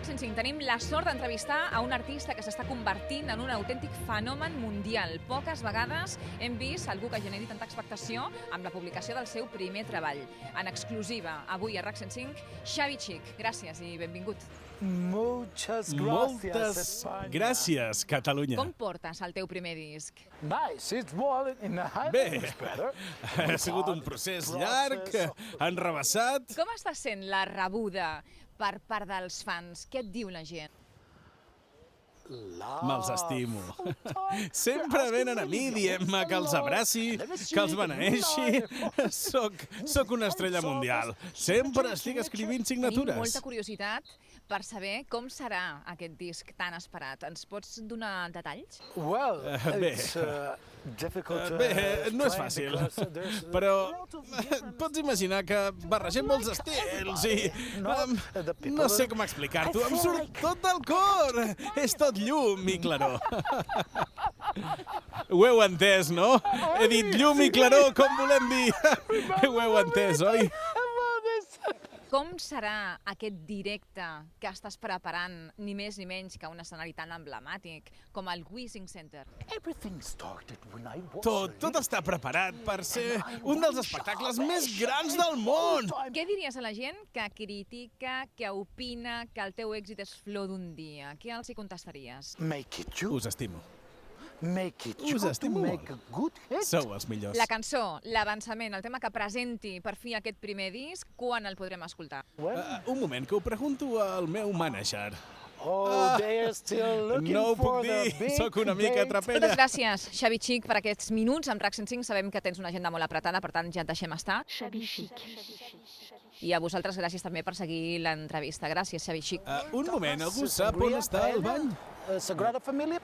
RAC 105 tenim la sort d'entrevistar a un artista que s'està convertint en un autèntic fenomen mundial. Poques vegades hem vist algú que generi tanta expectació amb la publicació del seu primer treball. En exclusiva, avui a RAC 105, Xavi Chic. Gràcies i benvingut. Moltes gràcies, Catalunya. Com portes el teu primer disc? Bé, ha sigut un procés llarg, enrevessat. Com està sent la rebuda per part dels fans? Què et diu la gent? Me'ls estimo. Sempre venen a mi dient-me que els abraci, que els beneeixi. Soc una estrella mundial. Sempre estic escrivint signatures. Tinc molta curiositat per saber com serà aquest disc tan esperat. Ens pots donar detalls? Bé, no és fàcil, però pots imaginar que barregem molts estils i no sé com explicar-t'ho. Em surt tot del cor. És tot llum i claror. Ho heu entès, no? He dit llum i claror, com volem dir. Ho heu entès, oi? Com serà aquest directe que estàs preparant, ni més ni menys que un escenari tan emblemàtic com el Wishing Center? Tot està preparat per ser un dels espectacles més grans del món. Què diries a la gent que critica, que opina que el teu èxit és flor d'un dia? Què els hi contestaries? Us estimo. Us estimo molt. Sou els millors. La cançó, l'avançament, el tema que presenti per fi aquest primer disc, quan el podrem escoltar? Un moment, que ho pregunto al meu mànager. No ho puc dir, sóc una mica trapella. Moltes gràcies, Xavi Chic, per aquests minuts amb RAC 105. Sabem que tens una agenda molt apretada, per tant ja et deixem estar. Xavi Chic. I a vosaltres gràcies també per seguir l'entrevista. Gràcies, Xavi Chic. Un moment, algú sap on està el bany? Sagrada Família?